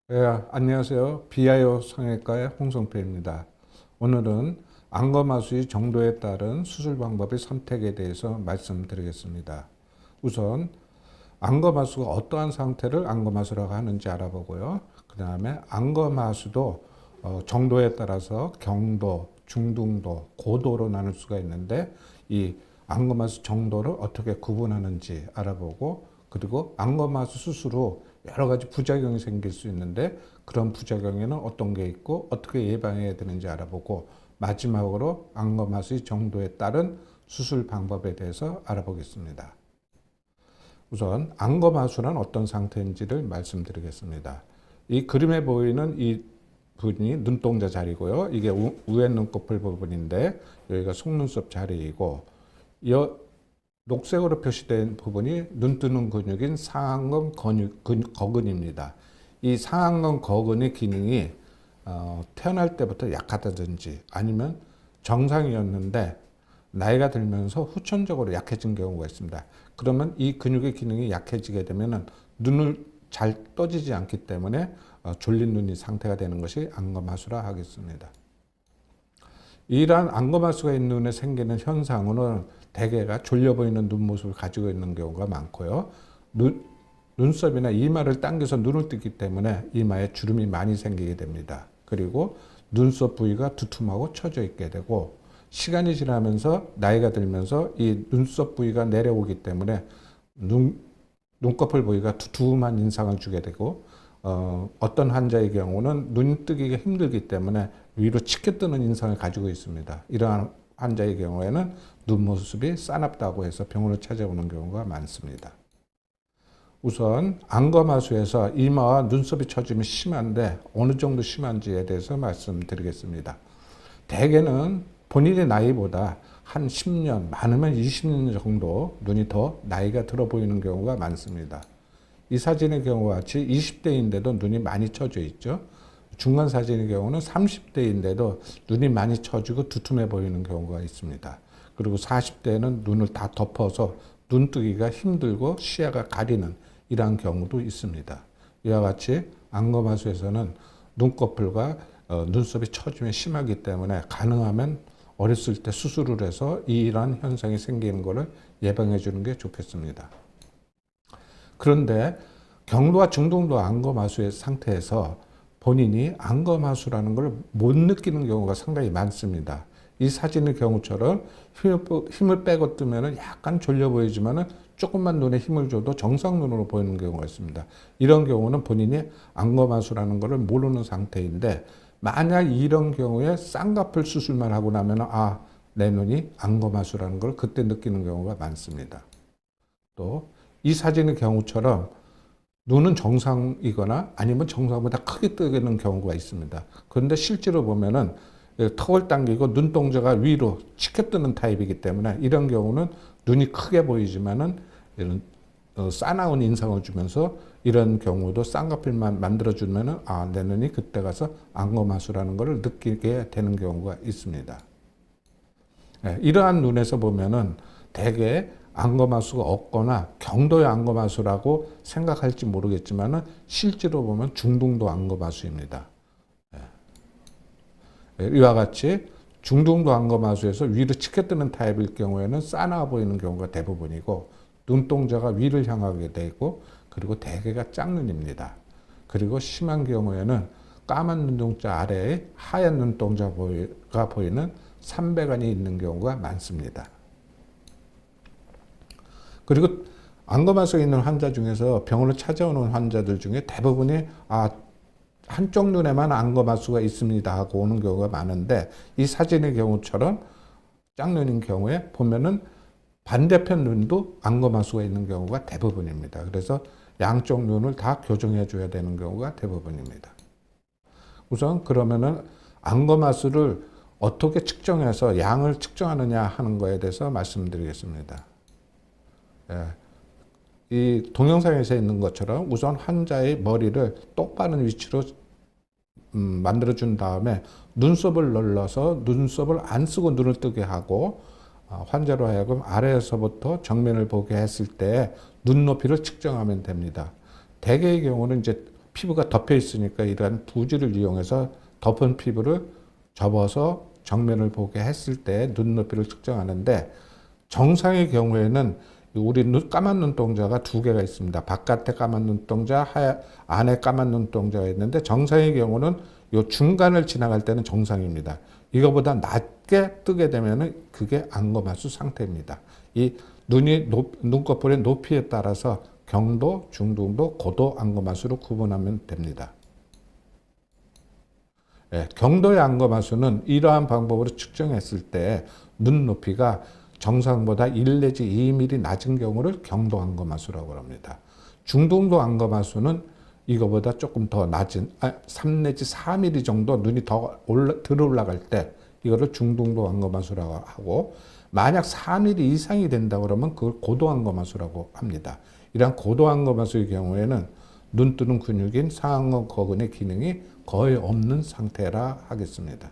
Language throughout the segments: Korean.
네, 안녕하세요. 비아요 성형외과의 홍성표입니다. 오늘은 안검하수의 정도에 따른 수술 방법의 선택에 대해서 말씀드리겠습니다. 우선 안검하수가 어떠한 상태를 안검하수라고 하는지 알아보고요. 그 다음에 안검하수도 정도에 따라서 경도, 중등도, 고도로 나눌 수가 있는데 이 안검하수 정도를 어떻게 구분하는지 알아보고, 그리고 안검하수 수술 후 여러 가지 부작용이 생길 수 있는데 그런 부작용에는 어떤 게 있고 어떻게 예방해야 되는지 알아보고, 마지막으로 안검하수의 정도에 따른 수술 방법에 대해서 알아보겠습니다. 우선 안검하수는 어떤 상태인지를 말씀드리겠습니다. 이 그림에 보이는 이 부분이 눈동자 자리고요. 이게 우회 눈꺼풀 부분인데 여기가 속눈썹 자리이고, 이 녹색으로 표시된 부분이 눈 뜨는 근육인 상안검 거근입니다. 이 상안검 거근의 기능이 태어날 때부터 약하다든지 아니면 정상이었는데 나이가 들면서 후천적으로 약해진 경우가 있습니다. 그러면 이 근육의 기능이 약해지게 되면 눈을 잘 떠지지 않기 때문에 졸린 눈이 상태가 되는 것이 안검하수라 하겠습니다. 이러한 안검하수가 있는 눈에 생기는 현상은 대개가 졸려 보이는 눈 모습을 가지고 있는 경우가 많고요. 눈썹이나 이마를 당겨서 눈을 뜨기 때문에 이마에 주름이 많이 생기게 됩니다. 그리고 눈썹 부위가 두툼하고 처져 있게 되고, 시간이 지나면서 나이가 들면서 이 눈썹 부위가 내려오기 때문에 눈꺼풀 부위가 두툼한 인상을 주게 되고, 어떤 환자의 경우는 눈 뜨기가 힘들기 때문에 위로 치켜 뜨는 인상을 가지고 있습니다. 이러한 환자의 경우에는 눈 모습이 싸납다고 해서 병원을 찾아오는 경우가 많습니다. 우선 안검하수에서 이마와 눈썹이 처짐이 심한데 어느 정도 심한지에 대해서 말씀드리겠습니다. 대개는 본인의 나이보다 한 10년, 많으면 20년 정도 눈이 더 나이가 들어 보이는 경우가 많습니다. 이 사진의 경우와 같이 20대인데도 눈이 많이 처져 있죠. 중간 사진의 경우는 30대인데도 눈이 많이 처지고 두툼해 보이는 경우가 있습니다. 그리고 40대는 눈을 다 덮어서 눈뜨기가 힘들고 시야가 가리는 이러한 경우도 있습니다. 이와 같이 안검하수에서는 눈꺼풀과 눈썹이 처짐이 심하기 때문에 가능하면 어렸을 때 수술을 해서 이러한 현상이 생기는 것을 예방해 주는 게 좋겠습니다. 그런데 경도와 중등도 안검하수의 상태에서 본인이 안검하수라는 걸 못 느끼는 경우가 상당히 많습니다. 이 사진의 경우처럼 힘을 빼고 뜨면 약간 졸려 보이지만 조금만 눈에 힘을 줘도 정상 눈으로 보이는 경우가 있습니다. 이런 경우는 본인이 안검하수라는 것을 모르는 상태인데, 만약 이런 경우에 쌍꺼풀 수술만 하고 나면 내 눈이 안검하수라는 걸 그때 느끼는 경우가 많습니다. 또 이 사진의 경우처럼 눈은 정상이거나 아니면 정상보다 크게 뜨는 경우가 있습니다. 그런데 실제로 보면은 턱을 당기고 눈동자가 위로 치켜 뜨는 타입이기 때문에 이런 경우는 눈이 크게 보이지만은 이런 싸나운 인상을 주면서 이런 경우도 쌍꺼풀만 만들어주면은 내 눈이 그때 가서 안검하수라는 것을 느끼게 되는 경우가 있습니다. 이러한 눈에서 보면은 대개 안검하수가 없거나 경도의 안검하수라고 생각할지 모르겠지만 실제로 보면 중등도 안검하수입니다. 이와 같이 중등도 안검하수에서 위로 치켜 뜨는 타입일 경우에는 싸나워 보이는 경우가 대부분이고, 눈동자가 위를 향하게 되고, 그리고 대개가 짝눈입니다. 그리고 심한 경우에는 까만 눈동자 아래에 하얀 눈동자가 보이는 삼배간이 있는 경우가 많습니다. 그리고 안검하수에 있는 환자 중에서 병원을 찾아오는 환자들 중에 대부분이 한쪽 눈에만 안검하수가 있습니다 하고 오는 경우가 많은데, 이 사진의 경우처럼 짝눈인 경우에 보면은 반대편 눈도 안검하수가 있는 경우가 대부분입니다. 그래서 양쪽 눈을 다 교정해 줘야 되는 경우가 대부분입니다. 우선 그러면은 안검하수를 어떻게 측정해서 양을 측정하느냐 하는 거에 대해서 말씀드리겠습니다. 이 동영상에서 있는 것처럼 우선 환자의 머리를 똑바른 위치로 만들어준 다음에 눈썹을 눌러서 눈썹을 안 쓰고 눈을 뜨게 하고, 환자로 하여금 아래에서부터 정면을 보게 했을 때 눈높이를 측정하면 됩니다. 대개의 경우는 이제 피부가 덮여 있으니까 이러한 부지를 이용해서 덮은 피부를 접어서 정면을 보게 했을 때 눈높이를 측정하는데, 정상의 경우에는 우리 까만 눈동자가 두 개가 있습니다. 바깥에 까만 눈동자, 안에 까만 눈동자가 있는데, 정상의 경우는 이 중간을 지나갈 때는 정상입니다. 이거보다 낮게 뜨게 되면은 그게 안검하수 상태입니다. 이 눈꺼풀의 높이에 따라서 경도, 중등도, 고도 안검하수로 구분하면 됩니다. 경도의 안검하수는 이러한 방법으로 측정했을 때 눈높이가 정상보다 1 내지 2mm 낮은 경우를 경도 안검하수라고 합니다. 중등도 안검하수는 이거보다 조금 더 낮은 3 내지 4mm 정도 눈이 더 들어 올라갈 때 이거를 중등도 안검하수라고 하고, 만약 4mm 이상이 된다 그러면 그걸 고도 안검하수라고 합니다. 이러한 고도 안검하수의 경우에는 눈 뜨는 근육인 상안검 거근의 기능이 거의 없는 상태라 하겠습니다.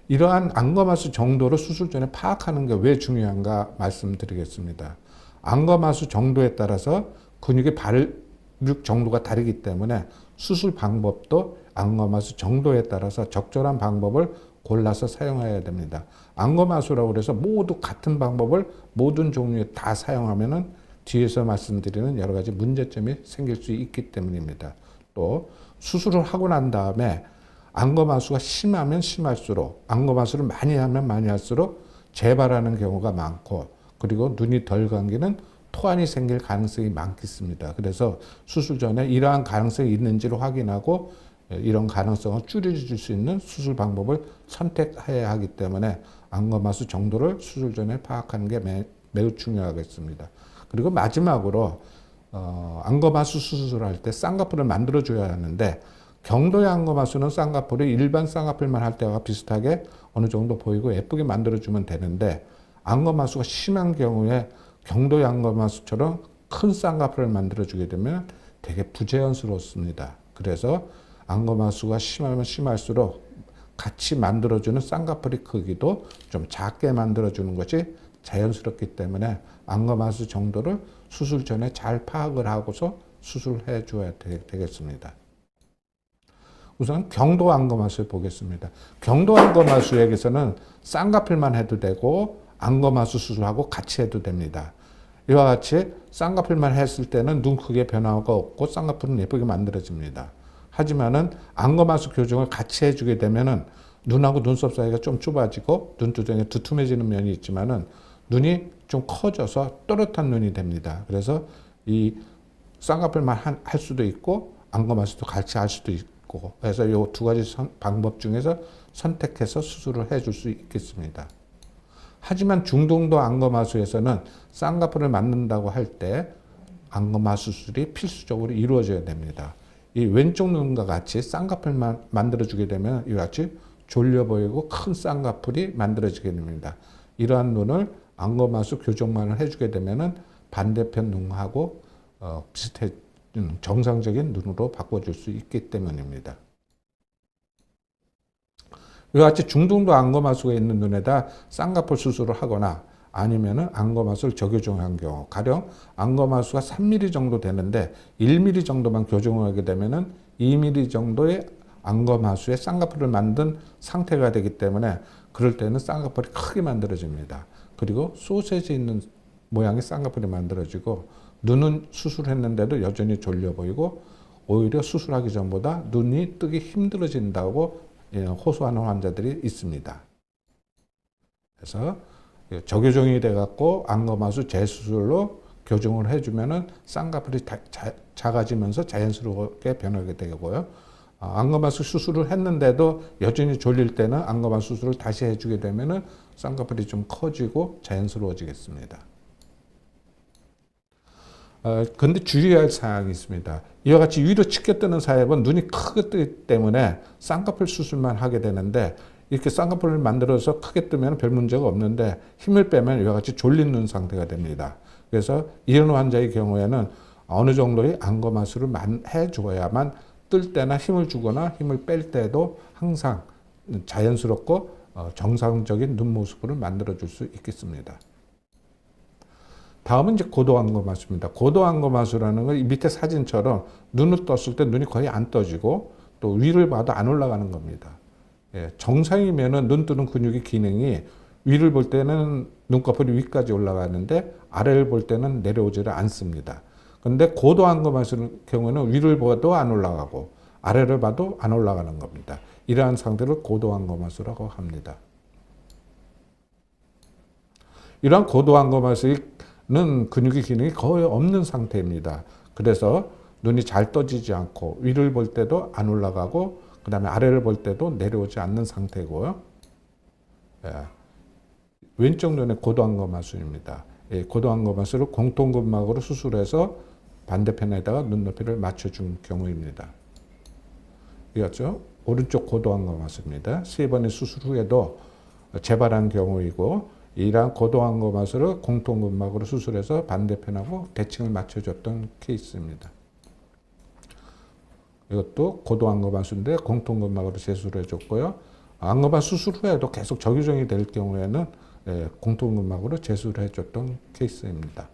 이러한 안검하수 정도를 수술 전에 파악하는 게 왜 중요한가 말씀드리겠습니다. 안검하수 정도에 따라서 근육의 발육 정도가 다르기 때문에 수술 방법도 안검하수 정도에 따라서 적절한 방법을 골라서 사용해야 됩니다. 안검하수라고 해서 모두 같은 방법을 모든 종류에 다 사용하면은 뒤에서 말씀드리는 여러 가지 문제점이 생길 수 있기 때문입니다. 또 수술을 하고 난 다음에 안검하수가 심하면 심할수록, 안검하수를 많이 하면 많이 할수록 재발하는 경우가 많고, 그리고 눈이 덜 감기는 토안이 생길 가능성이 많겠습니다. 그래서 수술 전에 이러한 가능성이 있는지를 확인하고 이런 가능성을 줄여줄 수 있는 수술 방법을 선택해야 하기 때문에 안검하수 정도를 수술 전에 파악하는 게 매우 중요하겠습니다. 그리고 마지막으로 안검하수 수술을 할 때 쌍꺼풀을 만들어줘야 하는데, 경도의 안검하수는 쌍꺼풀이 일반 쌍꺼풀만 할 때와 비슷하게 어느 정도 보이고 예쁘게 만들어주면 되는데, 안검하수가 심한 경우에 경도의 안검하수처럼 큰 쌍꺼풀을 만들어주게 되면 되게 부자연스럽습니다. 그래서 안검하수가 심하면 심할수록 같이 만들어주는 쌍꺼풀의 크기도 좀 작게 만들어주는 것이 자연스럽기 때문에 안검하수 정도를 수술 전에 잘 파악을 하고서 수술해 줘야 되겠습니다. 우선 경도 안검하수 보겠습니다. 경도 안검하수에게서는 쌍꺼풀만 해도 되고 안검하수 수술하고 같이 해도 됩니다. 이와 같이 쌍꺼풀만 했을 때는 눈 크기에 변화가 없고 쌍꺼풀은 예쁘게 만들어집니다. 하지만은 안검하수 교정을 같이 해주게 되면은 눈하고 눈썹 사이가 좀 좁아지고 눈두덩이 두툼해지는 면이 있지만은 눈이 좀 커져서 또렷한 눈이 됩니다. 그래서 이 쌍꺼풀만 할 수도 있고 안검하수도 같이 할 수도 있고, 그래서 이 두 가지 방법 중에서 선택해서 수술을 해줄 수 있겠습니다. 하지만 중등도 안검하수에서는 쌍꺼풀을 만든다고 할 때 안검하수 수술이 필수적으로 이루어져야 됩니다. 이 왼쪽 눈과 같이 쌍꺼풀만 만들어주게 되면 이와 같이 졸려 보이고 큰 쌍꺼풀이 만들어지게 됩니다. 이러한 눈을 안검하수 교정만을 해주게 되면은 반대편 눈하고 비슷해 정상적인 눈으로 바꿔줄 수 있기 때문입니다. 이와 같이 중등도 안검하수가 있는 눈에다 쌍꺼풀 수술을 하거나 아니면은 안검하수를 저교정한 경우, 가령 안검하수가 3mm 정도 되는데 1mm 정도만 교정을 하게 되면은 2mm 정도의 안검하수에 쌍꺼풀을 만든 상태가 되기 때문에 그럴 때는 쌍꺼풀이 크게 만들어집니다. 그리고 소세지 있는 모양의 쌍꺼풀이 만들어지고 눈은 수술했는데도 여전히 졸려 보이고 오히려 수술하기 전보다 눈이 뜨기 힘들어진다고 호소하는 환자들이 있습니다. 그래서 저교정이 돼갖고 안검하수 재수술로 교정을 해주면은 쌍꺼풀이 작아지면서 자연스럽게 변하게 되고요. 안검하수 수술을 했는데도 여전히 졸릴 때는 안검하수 수술을 다시 해주게 되면은 쌍꺼풀이 좀 커지고 자연스러워지겠습니다. 근데 주의할 사항이 있습니다. 이와 같이 위로 치켜 뜨는 사입은 눈이 크게 뜨기 때문에 쌍꺼풀 수술만 하게 되는데, 이렇게 쌍꺼풀을 만들어서 크게 뜨면 별 문제가 없는데 힘을 빼면 이와 같이 졸린 눈 상태가 됩니다. 그래서 이런 환자의 경우에는 어느 정도의 안검하수를 해줘야만 뜰 때나 힘을 주거나 힘을 뺄 때도 항상 자연스럽고 정상적인 눈 모습을 만들어줄 수 있겠습니다. 다음은 이제 고도안검하수입니다. 고도안검하수라는 건 이 밑에 사진처럼 눈을 떴을 때 눈이 거의 안 떠지고 또 위를 봐도 안 올라가는 겁니다. 예, 정상이면은 눈 뜨는 근육의 기능이 위를 볼 때는 눈꺼풀이 위까지 올라가는데 아래를 볼 때는 내려오지를 않습니다. 근데 고도안검하수의 경우는 위를 봐도 안 올라가고 아래를 봐도 안 올라가는 겁니다. 이러한 상태를 고도안검하수라고 합니다. 이러한 고도안검하수는 근육의 기능이 거의 없는 상태입니다. 그래서 눈이 잘 떠지지 않고 위를 볼 때도 안 올라가고 그 다음에 아래를 볼 때도 내려오지 않는 상태고요. 예. 왼쪽 눈의 고도안검하수입니다. 예, 고도안검하수를 공통근막으로 수술해서 반대편에다가 눈높이를 맞춰준 경우입니다. 이었죠? 오른쪽 고도안검하수입니다. 3번의 수술 후에도 재발한 경우이고 이러한 고도안검하수를 공통근막으로 수술해서 반대편하고 대칭을 맞춰줬던 케이스입니다. 이것도 고도안검하수인데 공통근막으로 재수를해줬고요. 안검하수 수술 후에도 계속 적유정이 될 경우에는 공통근막으로 재수를 해줬던 케이스입니다.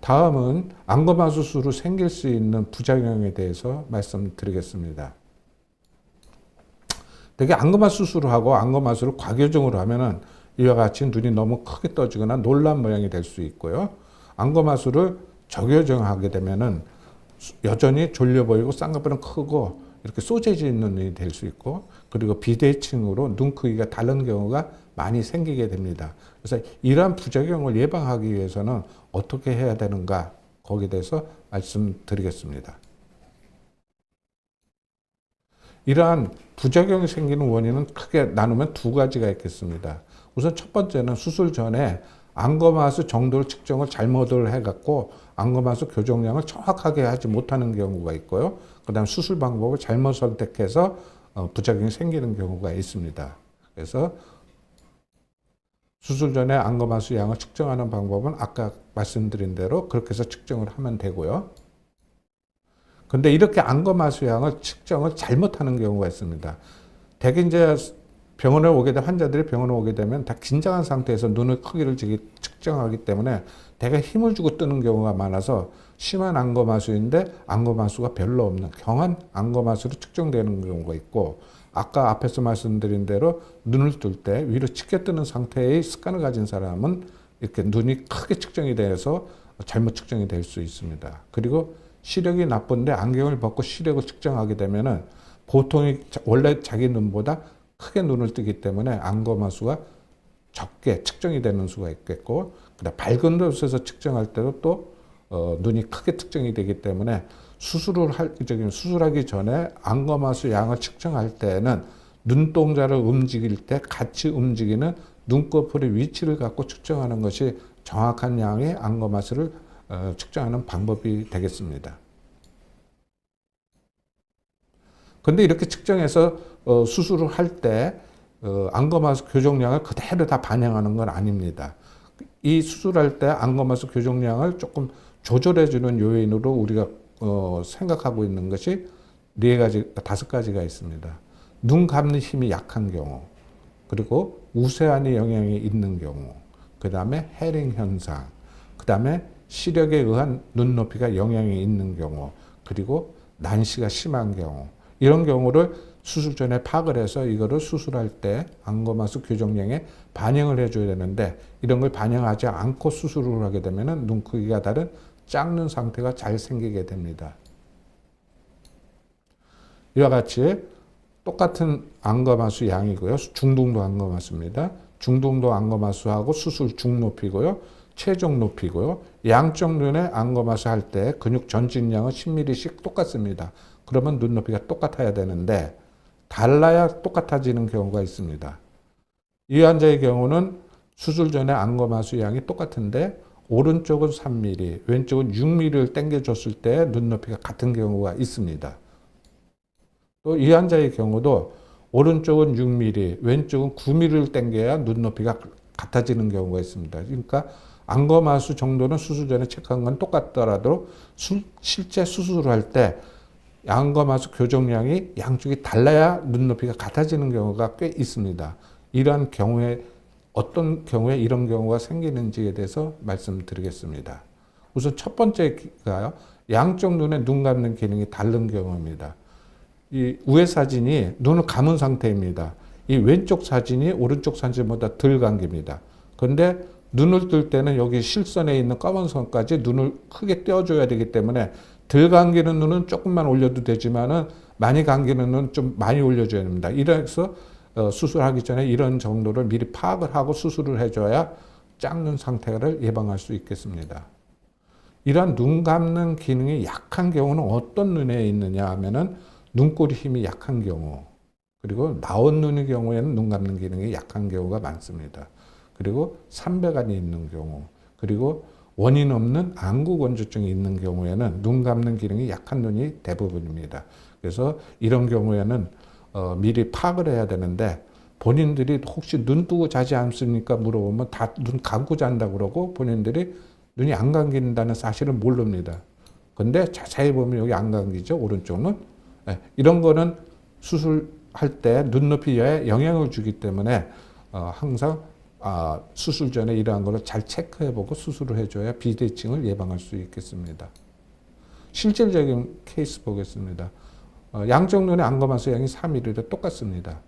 다음은 안검하수 수술로 생길 수 있는 부작용에 대해서 말씀드리겠습니다. 되게 안검하수 수술을 하고 안검하수를 과교정으로 하면은 이와 같이 눈이 너무 크게 떠지거나 놀란 모양이 될 수 있고요. 안검하수를 적교정하게 되면은 여전히 졸려 보이고 쌍꺼풀은 크고 이렇게 쏘재져 있는 눈이 될 수 있고 그리고 비대칭으로 눈 크기가 다른 경우가 많이 생기게 됩니다. 그래서 이러한 부작용을 예방하기 위해서는 어떻게 해야 되는가 거기에 대해서 말씀드리겠습니다. 이러한 부작용이 생기는 원인은 크게 나누면 두 가지가 있겠습니다. 우선 첫 번째는 수술 전에 안검하수 정도를 측정을 잘못을 해갖고 안검하수 교정량을 정확하게 하지 못하는 경우가 있고요. 그 다음 수술 방법을 잘못 선택해서 부작용이 생기는 경우가 있습니다. 그래서 수술 전에 안검하수 양을 측정하는 방법은 아까 말씀드린 대로 그렇게 해서 측정을 하면 되고요. 근데 이렇게 안검하수 양을 측정을 잘못하는 경우가 있습니다. 대개 이제 병원에 오게 된 환자들이 병원에 오게 되면 다 긴장한 상태에서 눈의 크기를 측정하기 때문에 대개 힘을 주고 뜨는 경우가 많아서 심한 안검하수인데 안검하수가 별로 없는 경한 안검하수로 측정되는 경우가 있고 아까 앞에서 말씀드린 대로 눈을 뜰 때 위로 치켜 뜨는 상태의 습관을 가진 사람은 이렇게 눈이 크게 측정이 돼서 잘못 측정이 될 수 있습니다. 그리고 시력이 나쁜데 안경을 벗고 시력을 측정하게 되면은 보통이 원래 자기 눈보다 크게 눈을 뜨기 때문에 안검하수가 적게 측정이 되는 수가 있겠고 그다음 밝은 곳에서 측정할 때도 또 눈이 크게 측정이 되기 때문에 수술하기 전에 안검하수 양을 측정할 때는 눈동자를 움직일 때 같이 움직이는 눈꺼풀의 위치를 갖고 측정하는 것이 정확한 양의 안검하수를 측정하는 방법이 되겠습니다. 근데 이렇게 측정해서 수술을 할 때 안검하수 교정량을 그대로 다 반영하는 건 아닙니다. 이 수술할 때 안검하수 교정량을 조금 조절해주는 요인으로 우리가 생각하고 있는 것이 5가지가 있습니다. 눈 감는 힘이 약한 경우, 그리고 우세한의 영향이 있는 경우, 그 다음에 해링 현상, 그 다음에 시력에 의한 눈높이가 영향이 있는 경우, 그리고 난시가 심한 경우, 이런 경우를 수술 전에 파악을 해서 이거를 수술할 때 안검하수 교정량에 반영을 해줘야 되는데 이런 걸 반영하지 않고 수술을 하게 되면 눈 크기가 다른 작는 상태가 잘 생기게 됩니다. 이와 같이 똑같은 안검하수 양이고요. 중등도 안검하수입니다. 중등도 안검하수하고 수술 중높이고요. 최종 높이고요. 양쪽 눈에 안검하수 할 때 근육 전진량은 10mm씩 똑같습니다. 그러면 눈높이가 똑같아야 되는데 달라야 똑같아지는 경우가 있습니다. 이 환자의 경우는 수술 전에 안검하수 양이 똑같은데 오른쪽은 3mm, 왼쪽은 6mm를 당겨줬을 때 눈높이가 같은 경우가 있습니다. 또 이 환자의 경우도 오른쪽은 6mm, 왼쪽은 9mm를 당겨야 눈높이가 같아지는 경우가 있습니다. 그러니까 안검하수 정도는 수술 전에 체크한 건 똑같더라도 실제 수술을 할 때 안검하수 교정량이 양쪽이 달라야 눈높이가 같아지는 경우가 꽤 있습니다. 이러한 경우에 어떤 경우에 이런 경우가 생기는지에 대해서 말씀드리겠습니다. 우선 첫 번째가요. 양쪽 눈에 눈 감는 기능이 다른 경우입니다. 이 우회 사진이 눈을 감은 상태입니다. 이 왼쪽 사진이 오른쪽 사진보다 덜 감깁니다. 그런데 눈을 뜰 때는 여기 실선에 있는 검은 선까지 눈을 크게 떼어줘야 되기 때문에 덜 감기는 눈은 조금만 올려도 되지만은 많이 감기는 눈은 좀 많이 올려줘야 됩니다. 이래서 수술하기 전에 이런 정도를 미리 파악을 하고 수술을 해줘야 짝눈 상태를 예방할 수 있겠습니다. 이러한 눈 감는 기능이 약한 경우는 어떤 눈에 있느냐 하면은 눈꼬리 힘이 약한 경우, 그리고 나온 눈의 경우에는 눈 감는 기능이 약한 경우가 많습니다. 그리고 삼배간이 있는 경우, 그리고 원인 없는 안구건조증이 있는 경우에는 눈 감는 기능이 약한 눈이 대부분입니다. 그래서 이런 경우에는 미리 파악을 해야 되는데, 본인들이 혹시 눈 뜨고 자지 않습니까? 물어보면 다 눈 감고 잔다고 그러고 본인들이 눈이 안 감긴다는 사실을 모릅니다. 근데 자세히 보면 여기 안 감기죠, 오른쪽은. 네, 이런 거는 수술할 때 눈높이에 영향을 주기 때문에 항상 수술 전에 이러한 걸 잘 체크해보고 수술을 해줘야 비대칭을 예방할 수 있겠습니다. 실질적인 케이스 보겠습니다. 양쪽 눈의 안검하수 양이 3mm로 똑같습니다.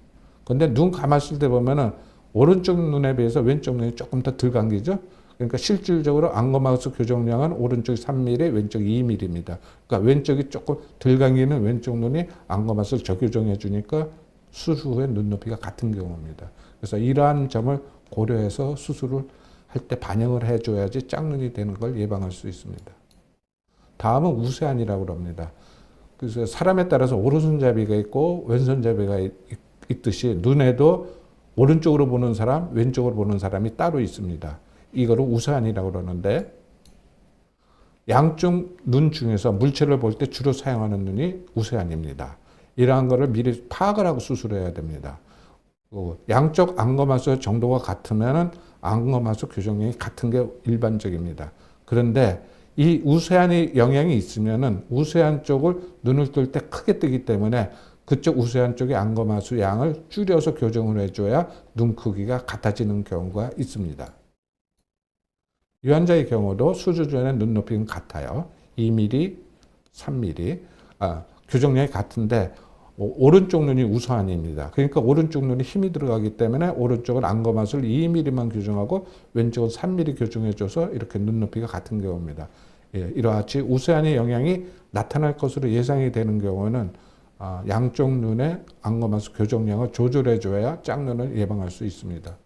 근데 눈 감았을 때 보면은 오른쪽 눈에 비해서 왼쪽 눈이 조금 더 덜 감기죠. 그러니까 실질적으로 안검하수 교정량은 오른쪽이 3mm, 왼쪽이 2mm입니다. 그러니까 왼쪽이 조금 덜 감기는 왼쪽 눈이 안검하수를 저교정해 주니까 수술 후에 눈높이가 같은 경우입니다. 그래서 이러한 점을 고려해서 수술을 할 때 반영을 해줘야지 짝눈이 되는 걸 예방할 수 있습니다. 다음은 우세안이라고 합니다. 그래서 사람에 따라서 오른손잡이가 있고 왼손잡이가 있듯이 눈에도 오른쪽으로 보는 사람, 왼쪽으로 보는 사람이 따로 있습니다. 이거를 우세안이라고 그러는데, 양쪽 눈 중에서 물체를 볼 때 주로 사용하는 눈이 우세안입니다. 이러한 거를 미리 파악을 하고 수술해야 됩니다. 양쪽 안검하수 정도가 같으면 안검하수 교정량이 같은 게 일반적입니다. 그런데 이 우세안이 영향이 있으면은 우세안 쪽을 눈을 뜰 때 크게 뜨기 때문에 그쪽 우세안 쪽의 안검하수 양을 줄여서 교정을 해줘야 눈 크기가 같아지는 경우가 있습니다. 이 환자의 경우도 수술 전에 눈높이는 같아요. 2mm, 3mm. 교정량이 같은데 오른쪽 눈이 우세안입니다. 그러니까 오른쪽 눈에 힘이 들어가기 때문에 오른쪽은 안검하수를 2mm만 교정하고 왼쪽은 3mm 교정해줘서 이렇게 눈높이가 같은 경우입니다. 예, 이러하지 우세안의 영향이 나타날 것으로 예상이 되는 경우는 양쪽 눈의 안검하수 교정량을 조절해줘야 짝눈을 예방할 수 있습니다.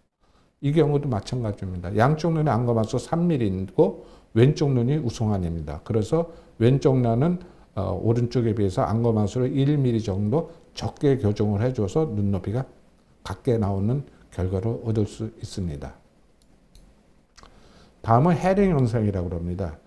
이 경우도 마찬가지입니다. 양쪽 눈의 안검하수 3mm이고 왼쪽 눈이 우세안입니다. 그래서 왼쪽 눈은 오른쪽에 비해서 안검하수를 1mm 정도 적게 교정을 해줘서 눈높이가 같게 나오는 결과를 얻을 수 있습니다. 다음은 해링 현상이라고 합니다.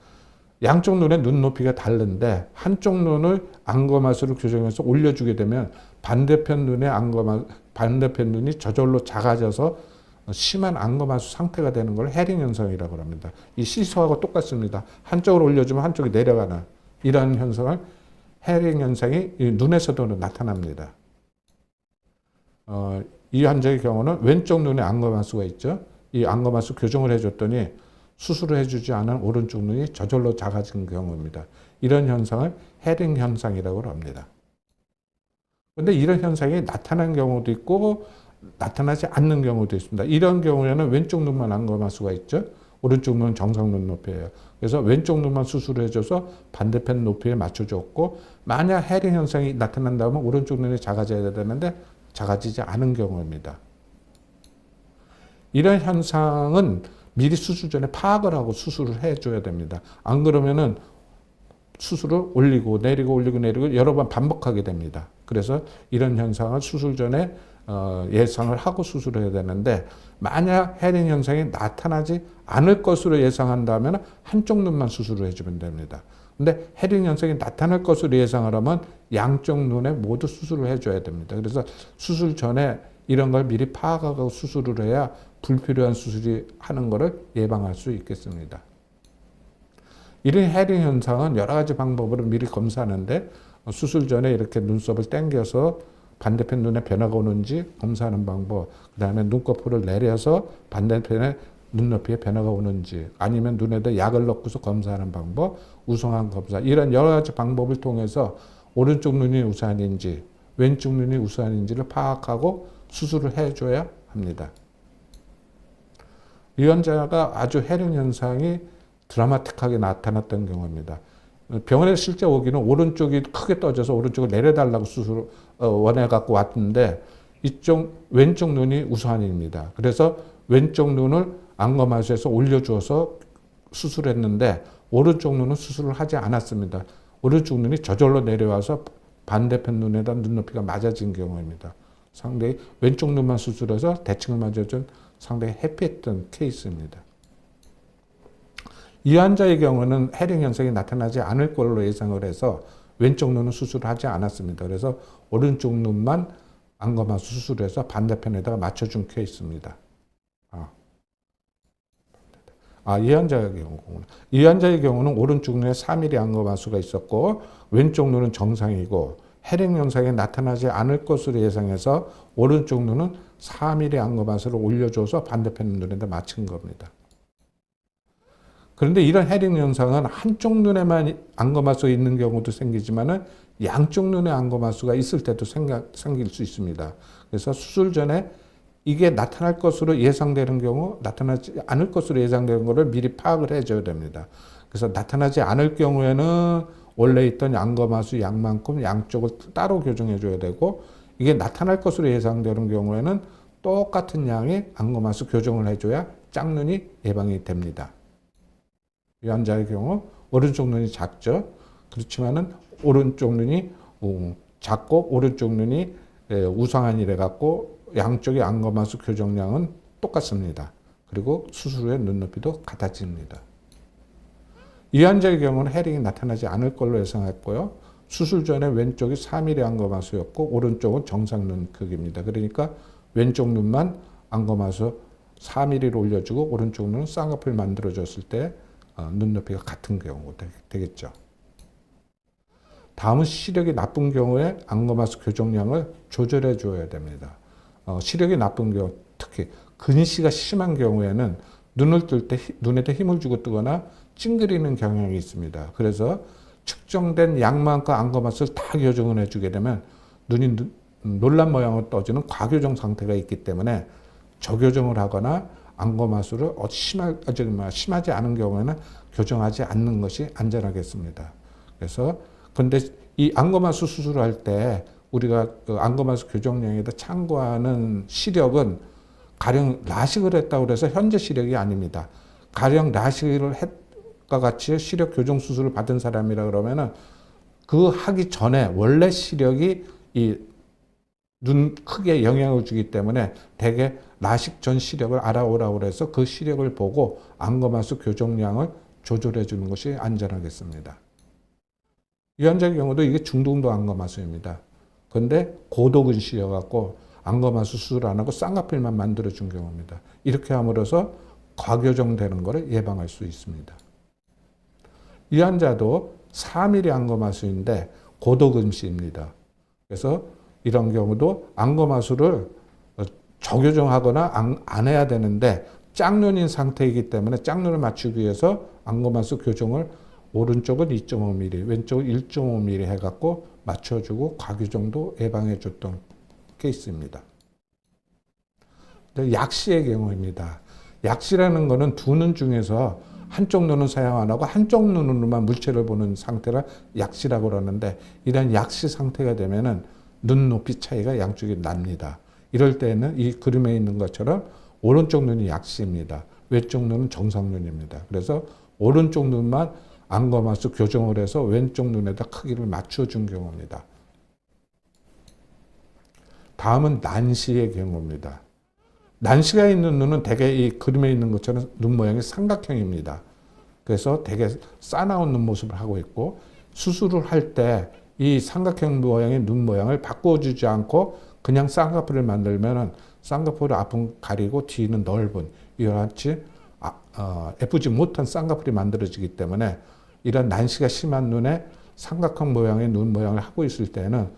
양쪽 눈의 눈높이가 다른데 한쪽 눈을 안검하수를 교정해서 올려주게 되면 반대편 눈이 저절로 작아져서 심한 안검하수 상태가 되는 걸 해링 현상이라고 합니다. 이 시소하고 똑같습니다. 한쪽으로 올려주면 한쪽이 내려가는 이러한 현상을 해링 현상이 눈에서도 나타납니다. 이 환자의 경우는 왼쪽 눈에 안검하수가 있죠. 이 안검하수 교정을 해줬더니 수술을 해주지 않은 오른쪽 눈이 저절로 작아진 경우입니다. 이런 현상을 해링 현상이라고 합니다. 그런데 이런 현상이 나타나는 경우도 있고 나타나지 않는 경우도 있습니다. 이런 경우에는 왼쪽 눈만 안검하수가 있죠. 오른쪽 눈은 정상 눈높이에요. 그래서 왼쪽 눈만 수술을 해줘서 반대편 높이에 맞춰줬고, 만약 해링 현상이 나타난다면 오른쪽 눈이 작아져야 되는데 작아지지 않은 경우입니다. 이런 현상은 미리 수술 전에 파악을 하고 수술을 해줘야 됩니다. 안 그러면은 수술을 올리고 내리고 올리고 내리고 여러 번 반복하게 됩니다. 그래서 이런 현상을 수술 전에 예상을 하고 수술을 해야 되는데, 만약 해링 현상이 나타나지 않을 것으로 예상한다면 한쪽 눈만 수술을 해주면 됩니다. 근데 해링 현상이 나타날 것으로 예상을 하면 양쪽 눈에 모두 수술을 해줘야 됩니다. 그래서 수술 전에 이런 걸 미리 파악하고 수술을 해야 불필요한 수술이 하는 것을 예방할 수 있겠습니다. 이런 해링 현상은 여러 가지 방법으로 미리 검사하는데, 수술 전에 이렇게 눈썹을 당겨서 반대편 눈에 변화가 오는지 검사하는 방법, 그 다음에 눈꺼풀을 내려서 반대편에 눈높이에 변화가 오는지, 아니면 눈에다 약을 넣고서 검사하는 방법, 우성한 검사, 이런 여러 가지 방법을 통해서 오른쪽 눈이 우산인지 왼쪽 눈이 우산인지를 파악하고 수술을 해줘야 합니다. 이 환자가 아주 해링 현상이 드라마틱하게 나타났던 경우입니다. 병원에 실제 오기는 오른쪽이 크게 떠져서 오른쪽을 내려달라고 수술 원해 갖고 왔는데 이쪽 왼쪽 눈이 우산입니다. 그래서 왼쪽 눈을 안검하수에서 올려주어서 수술했는데 오른쪽 눈은 수술을 하지 않았습니다. 오른쪽 눈이 저절로 내려와서 반대편 눈에다 눈높이가 맞아진 경우입니다. 상당히 왼쪽 눈만 수술해서 대칭을 맞아준 상당히 해피했던 케이스입니다. 이 환자의 경우는 해링 현상이 나타나지 않을 걸로 예상을 해서 왼쪽 눈은 수술을 하지 않았습니다. 그래서 오른쪽 눈만 안검하수 수술해서 반대편에다가 맞춰준 케이스입니다. 이 환자의 경우는. 이 환자의 경우는 오른쪽 눈에 3mm 안검하수가 있었고 왼쪽 눈은 정상이고 해링 현상이 나타나지 않을 것으로 예상해서 오른쪽 눈은 4mm 안검하수를 올려줘서 반대편 눈에다 맞춘 겁니다. 그런데 이런 해링 현상은 한쪽 눈에만 안검하수가 있는 경우도 생기지만은 양쪽 눈에 안검하수가 있을 때도 생길 수 있습니다. 그래서 수술 전에 이게 나타날 것으로 예상되는 경우, 나타나지 않을 것으로 예상되는 것을 미리 파악을 해줘야 됩니다. 그래서 나타나지 않을 경우에는 원래 있던 안검하수 양만큼 양쪽을 따로 교정해줘야 되고, 이게 나타날 것으로 예상되는 경우에는 똑같은 양의 안검하수 교정을 해줘야 짝눈이 예방이 됩니다. 이 환자의 경우 오른쪽 눈이 작죠. 그렇지만은 오른쪽 눈이 작고 오른쪽 눈이 우상한이래 갖고 양쪽의 안검하수 교정량은 똑같습니다. 그리고 수술 후에 눈높이도 같아집니다. 이 환자의 경우는 해링이 나타나지 않을 걸로 예상했고요. 수술 전에 왼쪽이 4mm 안검하수였고 오른쪽은 정상 눈 크기입니다. 그러니까 왼쪽 눈만 안검하수 4mm를 올려주고 오른쪽 눈은 쌍꺼풀 만들어줬을 때 눈높이가 같은 경우가 되겠죠. 다음은 시력이 나쁜 경우에 안검하수 교정량을 조절해 줘야 됩니다. 시력이 나쁜 경우, 특히 근시가 심한 경우에는 눈을 뜰 때 눈에다 힘을 주고 뜨거나 찡그리는 경향이 있습니다. 그래서 측정된 양만큼 안검하수를 다 교정을 해주게 되면 눈이 놀란 모양으로 떠지는 과교정 상태가 있기 때문에 저교정을 하거나 안검하수를 심하지 않은 경우에는 교정하지 않는 것이 안전하겠습니다. 그래서 근데 이 안검하수 수술할 때 우리가 안검하수 교정량에다 참고하는 시력은 가령 라식을 했다고 해서 현재 시력이 아닙니다. 가령 라식을 했과 같이 시력 교정 수술을 받은 사람이라 그러면은 그 하기 전에 원래 시력이 이 눈 크기에 영향을 주기 때문에 대개 라식 전 시력을 알아오라고 해서 그 시력을 보고 안검하수 교정량을 조절해 주는 것이 안전하겠습니다. 이 환자의 경우도 이게 중등도 안검하수입니다. 그런데 고도근시여갖고 안검하수 수술 안 하고 쌍꺼풀만 만들어준 경우입니다. 이렇게 함으로써 과교정되는 것을 예방할 수 있습니다. 이 환자도 4mm 안검하수인데 고도근시입니다. 그래서 이런 경우도 안검하수를 저교정하거나 안 해야 되는데 짝눈인 상태이기 때문에 짝눈을 맞추기 위해서 안검하수 교정을 오른쪽은 2.5mm, 왼쪽은 1.5mm 해갖고 맞춰주고 과교정도 예방해줬던 케이스입니다. 약시의 경우입니다. 약시라는 것은 두 눈 중에서 한쪽 눈은 사용 안 하고 한쪽 눈으로만 물체를 보는 상태라 약시라고 그러는데 이런 약시 상태가 되면은 눈 높이 차이가 양쪽이 납니다. 이럴 때는 이 그림에 있는 것처럼 오른쪽 눈이 약시입니다. 왼쪽 눈은 정상 눈입니다. 그래서 오른쪽 눈만 안검하수 교정을 해서 왼쪽 눈에다 크기를 맞춰준 경우입니다. 다음은 난시의 경우입니다. 난시가 있는 눈은 대개 이 그림에 있는 것처럼 눈 모양이 삼각형입니다. 그래서 대개 싸나운 눈 모습을 하고 있고 수술을 할 때 이 삼각형 모양의 눈 모양을 바꿔주지 않고 그냥 쌍꺼풀을 만들면은 쌍꺼풀을 앞은 가리고 뒤는 넓은 이와 같이 예쁘지 못한 쌍꺼풀이 만들어지기 때문에 이런 난시가 심한 눈에 삼각형 모양의 눈 모양을 하고 있을 때는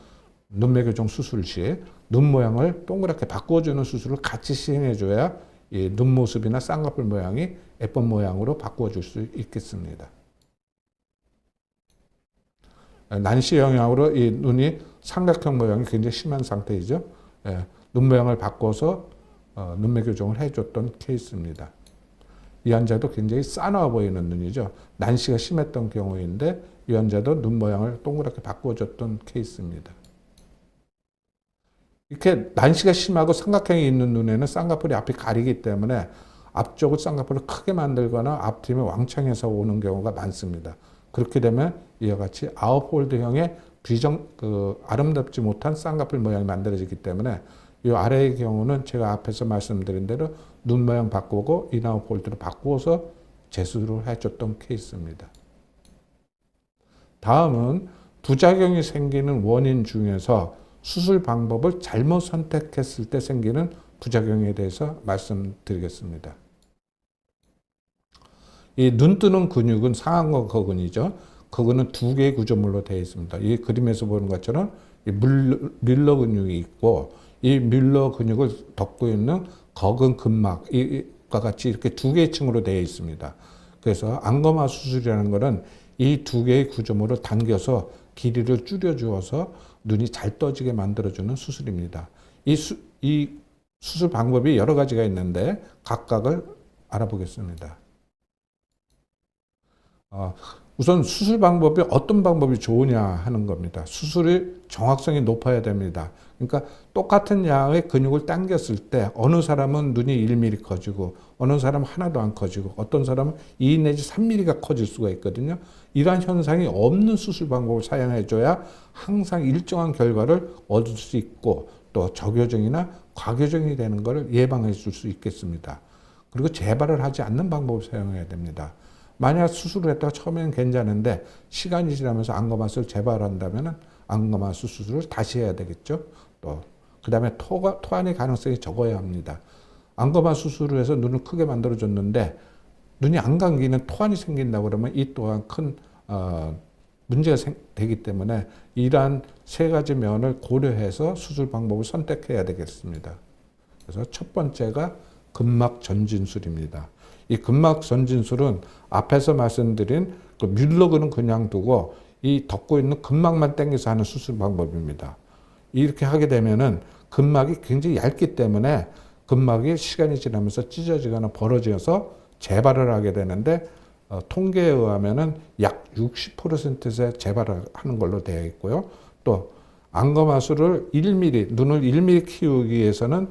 눈매 교정 수술 시 눈 모양을 동그랗게 바꿔주는 수술을 같이 시행해줘야 이 눈 모습이나 쌍꺼풀 모양이 예쁜 모양으로 바꿔줄 수 있겠습니다. 난시 영향으로 이 눈이 삼각형 모양이 굉장히 심한 상태이죠. 예, 눈 모양을 바꿔서 눈매 교정을 해줬던 케이스입니다. 이 환자도 굉장히 싸나워 보이는 눈이죠. 난시가 심했던 경우인데 이 환자도 눈 모양을 동그랗게 바꿔줬던 케이스입니다. 이렇게 난시가 심하고 삼각형이 있는 눈에는 쌍꺼풀이 앞이 가리기 때문에 앞쪽을 쌍꺼풀을 크게 만들거나 앞팀이 왕창해서 오는 경우가 많습니다. 그렇게 되면 이와 같이 아웃폴드형의 아름답지 못한 쌍꺼풀 모양이 만들어지기 때문에 이 아래의 경우는 제가 앞에서 말씀드린 대로 눈 모양 바꾸고 인아웃폴드로 바꾸어서 재수를 해줬던 케이스입니다. 다음은 부작용이 생기는 원인 중에서 수술 방법을 잘못 선택했을 때 생기는 부작용에 대해서 말씀드리겠습니다. 이 눈 뜨는 근육은 상안과 거근이죠. 거근은 두 개의 구조물로 되어 있습니다. 이 그림에서 보는 것처럼 이 뮬러 근육이 있고 이 뮬러 근육을 덮고 있는 거근 근막과 같이 이렇게 두 개의 층으로 되어 있습니다. 그래서 안검하 수술이라는 것은 이 두 개의 구조물을 당겨서 길이를 줄여주어서 눈이 잘 떠지게 만들어주는 수술입니다. 이 수술 방법이 여러 가지가 있는데 각각을 알아보겠습니다. 우선 수술 방법이 어떤 방법이 좋으냐 하는 겁니다. 수술의 정확성이 높아야 됩니다. 그러니까 똑같은 양의 근육을 당겼을 때 어느 사람은 눈이 1mm 커지고 어느 사람은 하나도 안 커지고 어떤 사람은 2 내지 3mm가 커질 수가 있거든요. 이러한 현상이 없는 수술 방법을 사용해줘야 항상 일정한 결과를 얻을 수 있고 또 저교정이나 과교정이 되는 것을 예방해 줄 수 있겠습니다. 그리고 재발을 하지 않는 방법을 사용해야 됩니다. 만약 수술을 했다가 처음에는 괜찮은데 시간이 지나면서 안검하수를 재발한다면 안검하수 수술을 다시 해야 되겠죠. 또 그다음에 토안의 가능성이 적어야 합니다. 안검하수 수술을 해서 눈을 크게 만들어줬는데 눈이 안 감기는 토안이 생긴다고 그러면 이 또한 큰 문제가 되기 때문에 이러한 세 가지 면을 고려해서 수술 방법을 선택해야 되겠습니다. 그래서 첫 번째가 근막 전진술입니다. 이 근막 전진술은 앞에서 말씀드린 그 뮬러근은 그냥 두고 이 덮고 있는 근막만 당겨서 하는 수술 방법입니다. 이렇게 하게 되면은 근막이 굉장히 얇기 때문에 근막이 시간이 지나면서 찢어지거나 벌어져서 재발을 하게 되는데 통계에 의하면은 약 60%의 재발을 하는 걸로 되어 있고요. 또 안검하수를 1mm, 눈을 1mm 키우기 위해서는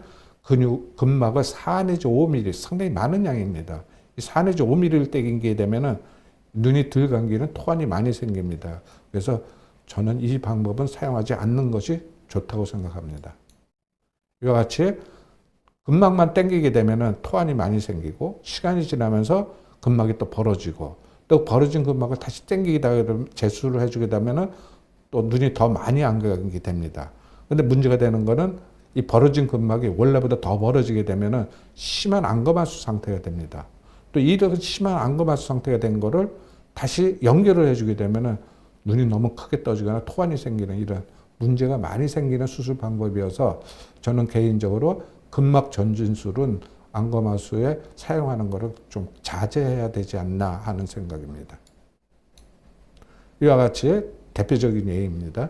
근막을 4 내지 5mm, 상당히 많은 양입니다. 이 4 내지 5mm를 떼기게 되면은 눈이 덜 감기는 토안이 많이 생깁니다. 그래서 저는 이 방법은 사용하지 않는 것이 좋다고 생각합니다. 이와 같이 근막만 당기게 되면은 토안이 많이 생기고 시간이 지나면서 근막이 또 벌어지고 또 벌어진 근막을 다시 당기다 재수를 해주게 되면은 또 눈이 더 많이 안 감게 됩니다. 근데 문제가 되는 거는 이 벌어진 근막이 원래보다 더 벌어지게 되면은 심한 안검하수 상태가 됩니다. 또 이런 심한 안검하수 상태가 된 거를 다시 연결을 해주게 되면은 눈이 너무 크게 떠지거나 토안이 생기는 이런 문제가 많이 생기는 수술 방법이어서 저는 개인적으로 근막 전진술은 안검하수에 사용하는 것을 좀 자제해야 되지 않나 하는 생각입니다. 이와 같이 대표적인 예입니다.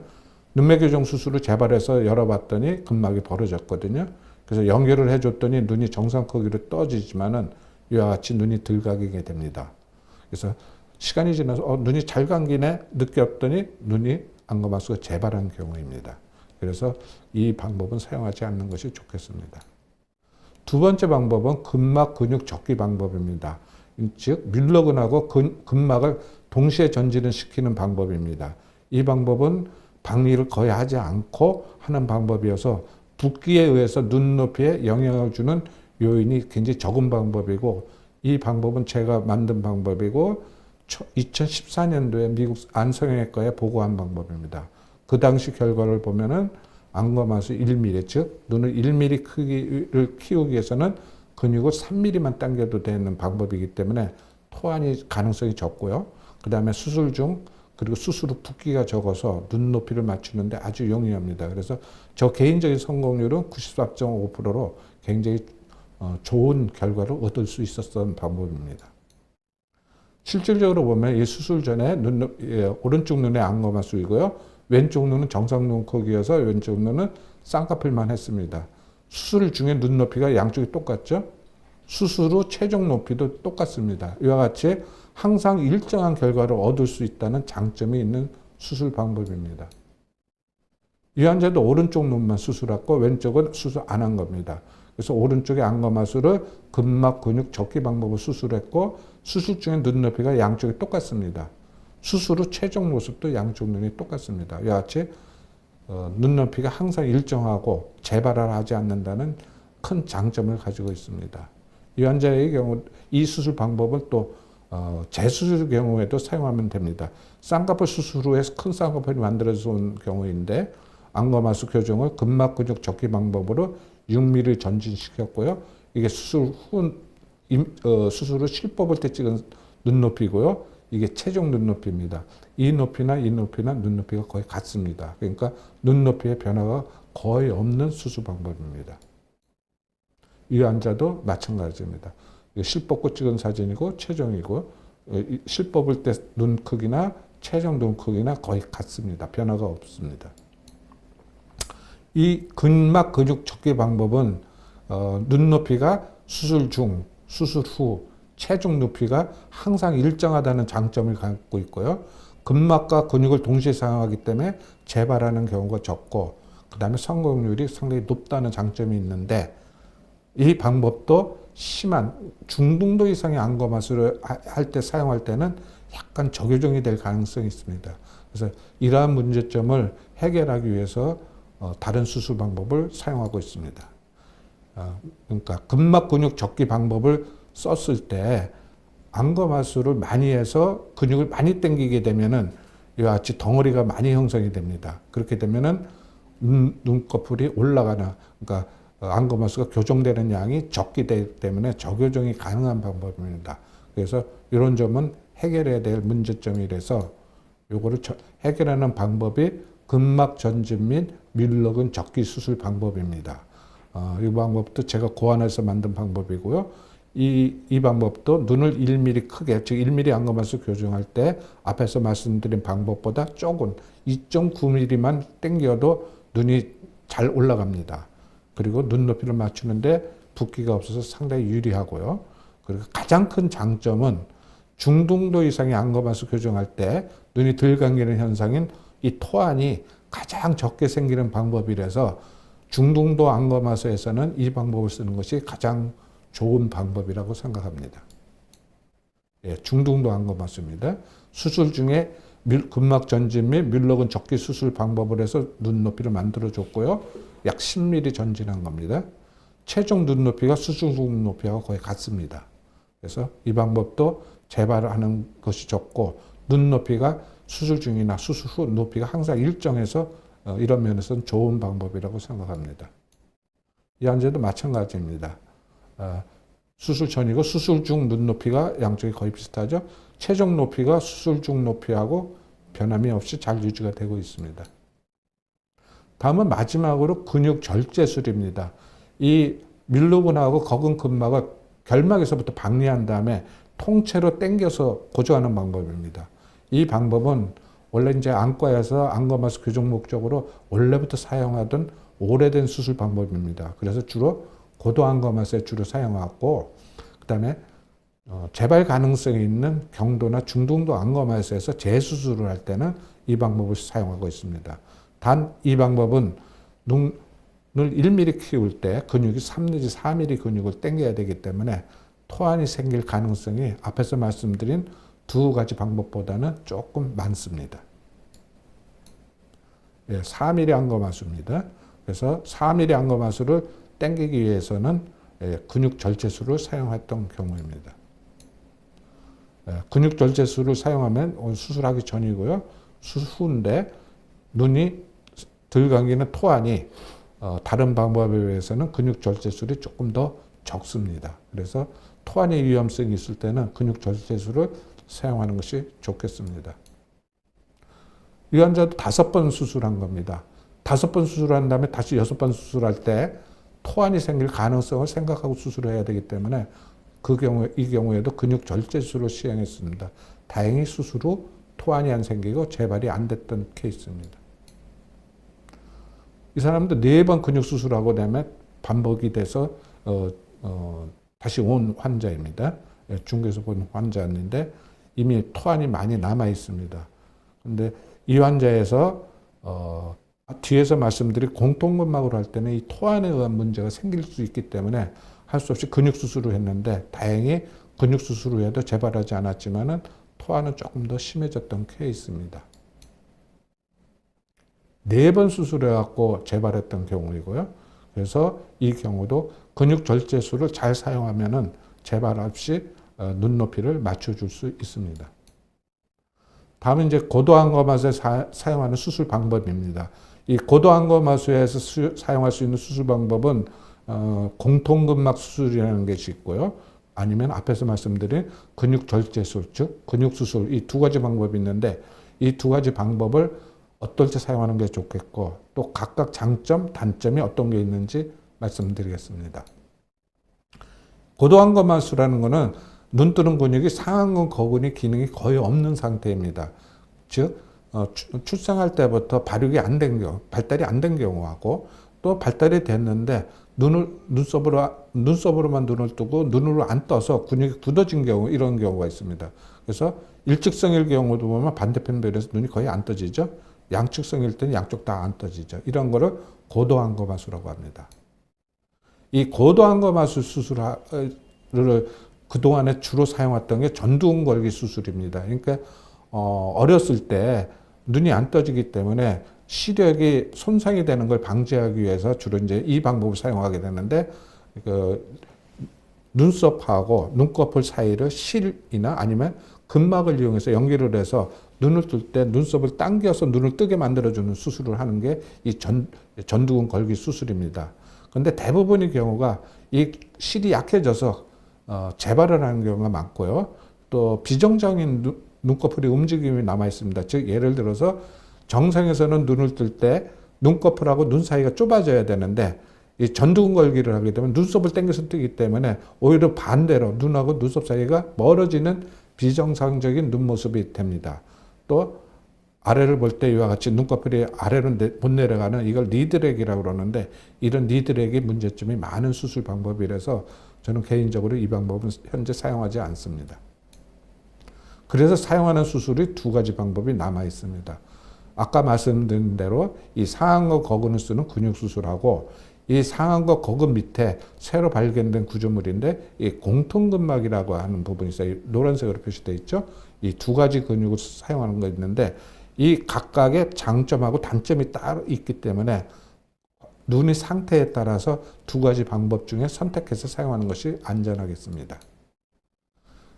눈매 교정 수술을 재발해서 열어봤더니 근막이 벌어졌거든요. 그래서 연결을 해줬더니 눈이 정상 크기로 떠지지만은 이와 같이 눈이 덜 감기게 됩니다. 그래서 시간이 지나서 눈이 잘 감기네 느꼈더니 눈이 안검하수가 재발한 경우입니다. 그래서 이 방법은 사용하지 않는 것이 좋겠습니다. 두 번째 방법은 근막 근육 접기 방법입니다. 즉 뮬러근하고 근막을 동시에 전진을 시키는 방법입니다. 이 방법은 박리를 거의 하지 않고 하는 방법이어서 붓기에 의해서 눈높이에 영향을 주는 요인이 굉장히 적은 방법이고 이 방법은 제가 만든 방법이고 2014년도에 미국 안성형외과에 보고한 방법입니다. 그 당시 결과를 보면은 안검하수 1mm, 즉 눈을 1mm 크기를 키우기 위해서는 근육을 3mm만 당겨도 되는 방법이기 때문에 토안이 가능성이 적고요. 그 다음에 수술 중 그리고 수술 후 붓기가 적어서 눈높이를 맞추는데 아주 용이합니다. 그래서 저 개인적인 성공률은 94.5%로 굉장히 좋은 결과를 얻을 수 있었던 방법입니다. 실질적으로 보면 이 수술 전에 오른쪽 눈에 안검하수이고요. 왼쪽 눈은 정상 눈 크기여서 왼쪽 눈은 쌍꺼풀만 했습니다. 수술 중에 눈높이가 양쪽이 똑같죠? 수술 후 최종 높이도 똑같습니다. 이와 같이 항상 일정한 결과를 얻을 수 있다는 장점이 있는 수술 방법입니다. 이 환자도 오른쪽 눈만 수술했고 왼쪽은 수술 안 한 겁니다. 그래서 오른쪽에 안검하수를 근막 근육 접기 방법을 수술했고 수술 중에 눈높이가 양쪽이 똑같습니다. 수술 후 최종 모습도 양쪽 눈이 똑같습니다. 이와 같이 눈높이가 항상 일정하고 재발을 하지 않는다는 큰 장점을 가지고 있습니다. 이 환자의 경우 이 수술 방법은 또 재수술 경우에도 사용하면 됩니다. 쌍꺼풀 수술 후에 큰 쌍꺼풀이 만들어져 온 경우인데 안검하수 교정을 근막 근육 접기 방법으로 6mm 전진시켰고요. 이게 수술 후 수술을 실 뽑을 때 찍은 눈높이고요. 이게 최종 눈높이입니다. 이 높이나 눈높이가 거의 같습니다. 그러니까 눈높이의 변화가 거의 없는 수술 방법입니다. 이 환자도 마찬가지입니다. 실 뽑고 찍은 사진이고 최종이고 실 뽑을 때 눈 크기나 최종 눈 크기나 거의 같습니다. 변화가 없습니다. 이 근막 근육 접기 방법은 눈높이가 수술 중, 수술 후 최종 높이가 항상 일정하다는 장점을 갖고 있고요. 근막과 근육을 동시에 사용하기 때문에 재발하는 경우가 적고 그 다음에 성공률이 상당히 높다는 장점이 있는데 이 방법도 심한 중등도 이상의 안검하수를 할 때 사용할 때는 약간 적유정이 될 가능성이 있습니다. 그래서 이러한 문제점을 해결하기 위해서 다른 수술 방법을 사용하고 있습니다. 그러니까 근막 근육 접기 방법을 썼을 때 안검하수를 많이 해서 근육을 많이 당기게 되면은 이와 같이 덩어리가 많이 형성이 됩니다. 그렇게 되면은 눈꺼풀이 올라가나 그러니까 안검하수가 교정되는 양이 적기 때문에 저교정이 가능한 방법입니다. 그래서 이런 점은 해결해야 될 문제점이라서 요거를 해결하는 방법이 근막 전진 및 밀러근 접기 수술 방법입니다. 이 방법도 제가 고안해서 만든 방법이고요. 이 방법도 눈을 1mm 크게, 즉 1mm 안검하수 교정할 때 앞에서 말씀드린 방법보다 조금 2.9mm만 당겨도 눈이 잘 올라갑니다. 그리고 눈높이를 맞추는데 붓기가 없어서 상당히 유리하고요. 그리고 가장 큰 장점은 중등도 이상의 안검하수 교정할 때 눈이 덜 감기는 현상인 이 토안이 가장 적게 생기는 방법이라서 중등도 안검하수에서는 이 방법을 쓰는 것이 가장 좋은 방법이라고 생각합니다. 예, 중등도 안검하수입니다. 수술 중에 근막 전진 및 밀러근 접기 수술 방법을 해서 눈높이를 만들어 줬고요. 약 10mm 전진한 겁니다. 최종 눈높이가 수술 후 눈높이하고 거의 같습니다. 그래서 이 방법도 재발하는 것이 적고 눈높이가 수술 중이나 수술 후 높이가 항상 일정해서 이런 면에서는 좋은 방법이라고 생각합니다. 이 환자도 마찬가지입니다. 수술 전이고 수술 중 눈높이가 양쪽이 거의 비슷하죠. 최종 높이가 수술 중 높이하고 변함이 없이 잘 유지가 되고 있습니다. 다음은 마지막으로 근육 절제술입니다. 이 밀루근하고 거근 근막을 결막에서부터 박리한 다음에 통째로 당겨서 고정하는 방법입니다. 이 방법은 원래 이제 안과에서 안검하수 교정 목적으로 원래부터 사용하던 오래된 수술 방법입니다. 그래서 주로 고도 안검하수에 주로 사용하고 그다음에 재발 가능성이 있는 경도나 중등도 안검하수에서 재수술을 할 때는 이 방법을 사용하고 있습니다. 단 이 방법은 눈을 1mm 키울 때 근육이 3 내지 4mm 근육을 당겨야 되기 때문에 토안이 생길 가능성이 앞에서 말씀드린 두 가지 방법보다는 조금 많습니다. 예, 4mm 안검하수입니다. 그래서 4mm 안검하수를 당기기 위해서는 근육 절제술을 사용했던 경우입니다. 근육 절제술을 사용하면 수술하기 전이고요. 수술 후인데 눈이 덜 감기는 토안이 다른 방법에 비해서는 근육 절제술이 조금 더 적습니다. 그래서 토안의 위험성이 있을 때는 근육 절제술을 사용하는 것이 좋겠습니다. 이 환자도 5번 수술한 겁니다. 5번 수술한 다음에 다시 6번 수술할 때 토안이 생길 가능성을 생각하고 수술을 해야 되기 때문에 이 경우에도 근육 절제 수술을 시행했습니다. 다행히 수술 후 토안이 안 생기고 재발이 안 됐던 케이스입니다. 이 사람도 4번 근육 수술하고 나면 반복이 돼서 다시 온 환자입니다. 중국에서 본 환자였는데 이미 토안이 많이 남아 있습니다. 근데 이 환자에서 뒤에서 말씀드린 공통근막으로 할 때는 이 토안에 의한 문제가 생길 수 있기 때문에 할 수 없이 근육 수술을 했는데 다행히 근육 수술 후에도 재발하지 않았지만은 토안은 조금 더 심해졌던 케이스입니다. 4번 수술해갖고 재발했던 경우이고요. 그래서 이 경우도 근육 절제술을 잘 사용하면은 재발 없이 눈높이를 맞춰줄 수 있습니다. 다음은 이제 고도안검하수에 사용하는 수술 방법입니다. 이 고도안검하수에서 사용할 수 있는 수술 방법은 공통근막 수술이라는 것이 있고요. 아니면 앞에서 말씀드린 근육 절제술, 즉 근육 수술 이 2가지 방법이 있는데 이 2가지 방법을 어떨 때 사용하는 게 좋겠고 또 각각 장점, 단점이 어떤 게 있는지 말씀드리겠습니다. 고도안검하수라는 것은 눈 뜨는 근육이 상안근, 거근이 기능이 거의 없는 상태입니다. 즉 출생할 때부터 발육이 안 된 경우, 발달이 안 된 경우하고 또 발달이 됐는데 눈썹으로만 눈을 뜨고 눈으로 안 떠서 근육이 굳어진 경우 이런 경우가 있습니다. 그래서 일직성일 경우도 보면 반대편 별에서 눈이 거의 안 떠지죠. 양측성일 때는 양쪽 다 안 떠지죠. 이런 거를 고도안검하수라고 합니다. 이 고도안검하수 수술을 그동안에 주로 사용했던 게 전두근 걸기 수술입니다. 그러니까 어렸을 때 눈이 안 떠지기 때문에 시력이 손상이 되는 걸 방지하기 위해서 주로 이제 이 방법을 사용하게 되는데 눈썹하고 눈꺼풀 사이를 실이나 아니면 근막을 이용해서 연결을 해서 눈을 뜰 때 눈썹을 당겨서 눈을 뜨게 만들어주는 수술을 하는 게 이 전두근 걸기 수술입니다. 그런데 대부분의 경우가 이 실이 약해져서 재발을 하는 경우가 많고요. 또 비정상인 눈꺼풀이 움직임이 남아 있습니다. 즉 예를 들어서 정상에서는 눈을 뜰 때 눈꺼풀하고 눈 사이가 좁아져야 되는데 이 전두근 걸기를 하게 되면 눈썹을 당겨서 뜨기 때문에 오히려 반대로 눈하고 눈썹 사이가 멀어지는 비정상적인 눈모습이 됩니다. 또 아래를 볼 때 이와 같이 눈꺼풀이 아래로 못 내려가는 이걸 니드랙이라고 그러는데 이런 니드랙의 문제점이 많은 수술 방법이라서 저는 개인적으로 이 방법은 현재 사용하지 않습니다. 그래서 사용하는 수술이 2가지 방법이 남아 있습니다. 아까 말씀드린 대로 이 상안근 거근을 쓰는 근육 수술하고 이 상안근 거근 밑에 새로 발견된 구조물인데 이 공통근막이라고 하는 부분이 있어요. 노란색으로 표시되어 있죠. 이 2가지 근육을 사용하는 거 있는데 이 각각의 장점하고 단점이 따로 있기 때문에 눈의 상태에 따라서 2가지 방법 중에 선택해서 사용하는 것이 안전하겠습니다.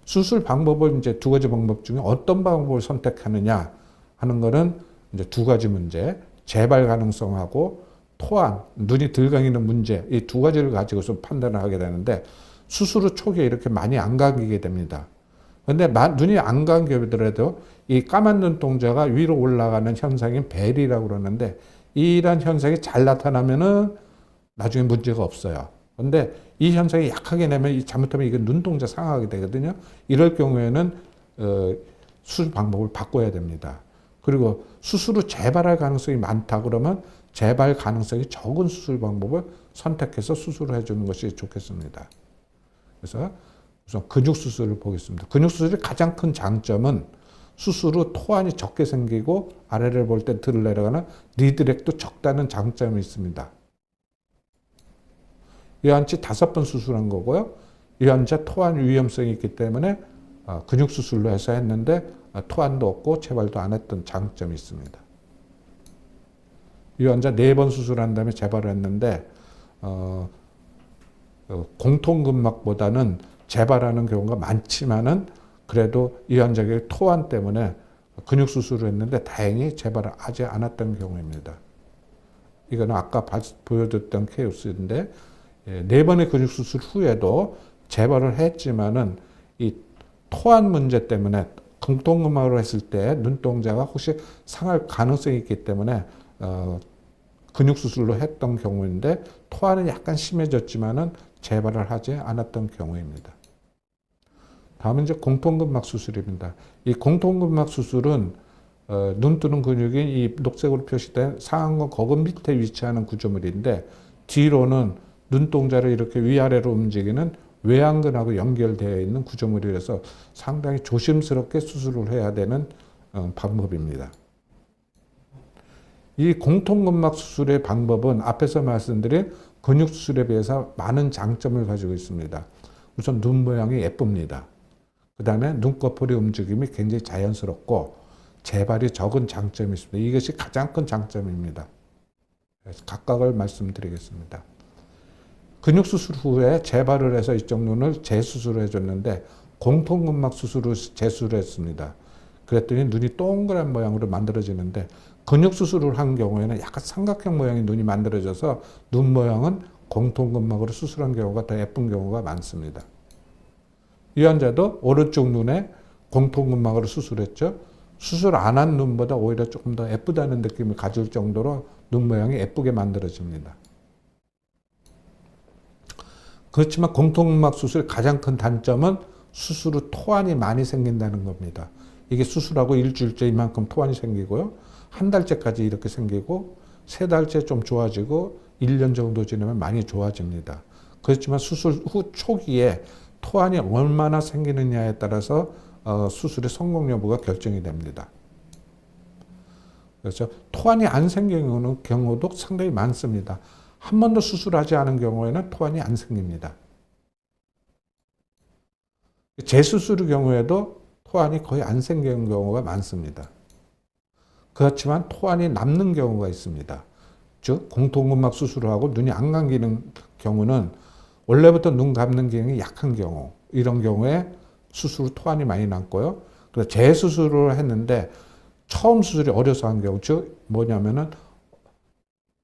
수술 방법을 이제 2가지 방법 중에 어떤 방법을 선택하느냐 하는 것은 이제 2가지 문제, 재발 가능성하고 토안, 눈이 들강이는 문제 이 2가지를 가지고서 판단을 하게 되는데 수술 후 초기에 이렇게 많이 안 감기게 됩니다. 그런데 눈이 안 감기더라도 이 까만 눈동자가 위로 올라가는 현상인 벨이라고 그러는데 이런 현상이 잘 나타나면은 나중에 문제가 없어요. 그런데 이 현상이 약하게 나면 잘못하면 이게 눈동자 상하게 되거든요. 이럴 경우에는 수술 방법을 바꿔야 됩니다. 그리고 수술 후 재발할 가능성이 많다 그러면 재발 가능성이 적은 수술 방법을 선택해서 수술을 해주는 것이 좋겠습니다. 그래서 우선 근육 수술을 보겠습니다. 근육 수술의 가장 큰 장점은 수술 후 토안이 적게 생기고 아래를 볼 때 들을 내려가는 리드렉도 적다는 장점이 있습니다. 이 환자 5번 수술한 거고요. 이 환자 토안 위험성이 있기 때문에 근육 수술로 해서 했는데 토안도 없고 재발도 안 했던 장점이 있습니다. 이 환자 4번 수술한 다음에 재발을 했는데 공통근막보다는 재발하는 경우가 많지만은 그래도 이 환자에게 토안 때문에 근육 수술을 했는데 다행히 재발을 하지 않았던 경우입니다. 이거는 아까 보여줬던 케이스인데 4번의 근육 수술 후에도 재발을 했지만은 이 토안 문제 때문에 공통근막으로 했을 때 눈동자가 혹시 상할 가능성이 있기 때문에 근육 수술로 했던 경우인데 토안은 약간 심해졌지만은 재발을 하지 않았던 경우입니다. 다음은 이제 공통근막 수술입니다. 이 공통근막 수술은 눈 뜨는 근육이 이 녹색으로 표시된 상안과 거금 밑에 위치하는 구조물인데 뒤로는 눈동자를 이렇게 위아래로 움직이는 외안근하고 연결되어 있는 구조물이라서 상당히 조심스럽게 수술을 해야 되는 방법입니다. 이 공통근막 수술의 방법은 앞에서 말씀드린 근육 수술에 비해서 많은 장점을 가지고 있습니다. 우선 눈 모양이 예쁩니다. 그 다음에 눈꺼풀의 움직임이 굉장히 자연스럽고 재발이 적은 장점이 있습니다. 이것이 가장 큰 장점입니다. 각각을 말씀드리겠습니다. 근육 수술 후에 재발을 해서 이쪽 눈을 재수술을 해줬는데 공통근막 수술을 재수술했습니다. 그랬더니 눈이 동그란 모양으로 만들어지는데 근육 수술을 한 경우에는 약간 삼각형 모양의 눈이 만들어져서 눈 모양은 공통근막으로 수술한 경우가 더 예쁜 경우가 많습니다. 이 환자도 오른쪽 눈에 공통근막으로 수술했죠. 수술 안 한 눈보다 오히려 조금 더 예쁘다는 느낌을 가질 정도로 눈 모양이 예쁘게 만들어집니다. 그렇지만 공통근막 수술의 가장 큰 단점은 수술 후 토안이 많이 생긴다는 겁니다. 이게 수술하고 일주일째 이만큼 토안이 생기고요. 한 달째까지 이렇게 생기고 세 달째 좀 좋아지고 1년 정도 지나면 많이 좋아집니다. 그렇지만 수술 후 초기에 토안이 얼마나 생기느냐에 따라서 수술의 성공 여부가 결정이 됩니다. 그래서 토안이 안 생기는 경우도 상당히 많습니다. 한 번도 수술하지 않은 경우에는 토안이 안 생깁니다. 재수술의 경우에도 토안이 거의 안 생기는 경우가 많습니다. 그렇지만 토안이 남는 경우가 있습니다. 즉 공통근막 수술을 하고 눈이 안 감기는 경우는 원래부터 눈 감는 기능이 약한 경우, 이런 경우에 수술 후 토안이 많이 남고요. 그래서 재수술을 했는데 처음 수술이 어려서 한 경우, 즉 뭐냐면은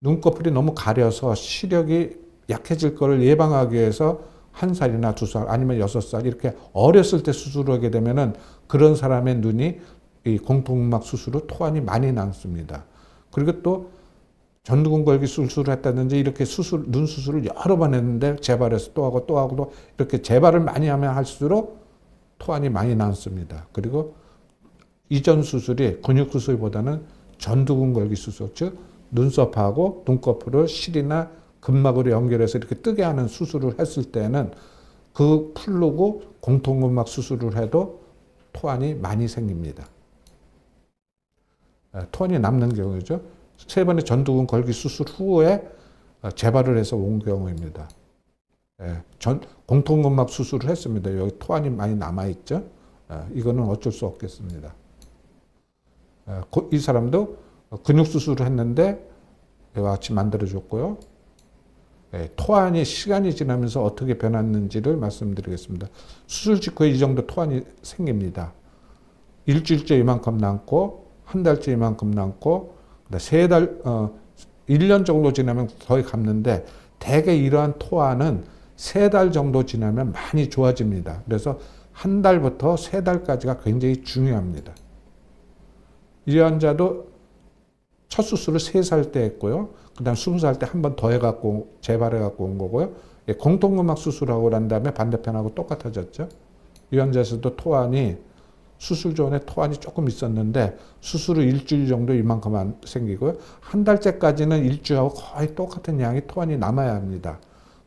눈꺼풀이 너무 가려서 시력이 약해질 것을 예방하기 위해서 1살이나 2살 아니면 6살 이렇게 어렸을 때 수술을 하게 되면은 그런 사람의 눈이 이 공통근막 수술 후 토안이 많이 남습니다. 그리고 또 전두근걸기 수술을 했다든지 이렇게 눈 수술을 여러 번 했는데 재발해서 또 하고 또 하고 또 이렇게 재발을 많이 하면 할수록 토안이 많이 남습니다. 그리고 이전 수술이 근육 수술보다는 전두근걸기 수술, 즉 눈썹하고 눈꺼풀을 실이나 근막으로 연결해서 이렇게 뜨게 하는 수술을 했을 때는 그 풀르고 공통근막 수술을 해도 토안이 많이 생깁니다. 토안이 남는 경우죠. 세 번의 전두근 걸기 수술 후에 재발을 해서 온 경우입니다. 공통근막 수술을 했습니다. 여기 토안이 많이 남아있죠. 이거는 어쩔 수 없겠습니다. 이 사람도 근육 수술을 했는데 이와 같이 만들어줬고요. 토안이 시간이 지나면서 어떻게 변했는지를 말씀드리겠습니다. 수술 직후에 이 정도 토안이 생깁니다. 일주일째 이만큼 남고 한 달째 이만큼 남고 1년 정도 지나면 거의 감는데 대개 이러한 토안은 3달 정도 지나면 많이 좋아집니다. 그래서 한 달부터 3달까지가 굉장히 중요합니다. 이 환자도 첫 수술을 3살 때 했고요. 그 다음 20살 때 한 번 더 해갖고 재발해갖고 온 거고요. 공통근막 수술하고 난 다음에 반대편하고 똑같아졌죠. 이 환자에서도 토안이 수술 전에 토안이 조금 있었는데 수술 후 일주일 정도 이만큼만 생기고요. 한 달째까지는 일주일하고 거의 똑같은 양의 토안이 남아야 합니다.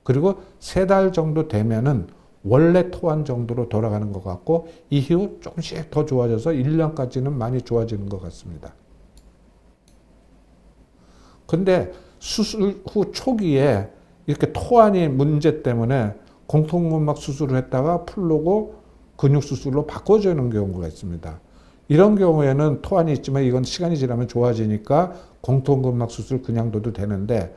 그리고 3달 정도 되면은 원래 토안 정도로 돌아가는 것 같고 이후 조금씩 더 좋아져서 1년까지는 많이 좋아지는 것 같습니다. 근데 수술 후 초기에 이렇게 토안이 문제 때문에 공통근막 수술을 했다가 풀르고 근육 수술로 바꿔주는 경우가 있습니다. 이런 경우에는 토안이 있지만 이건 시간이 지나면 좋아지니까 공통근막 수술 그냥 둬도 되는데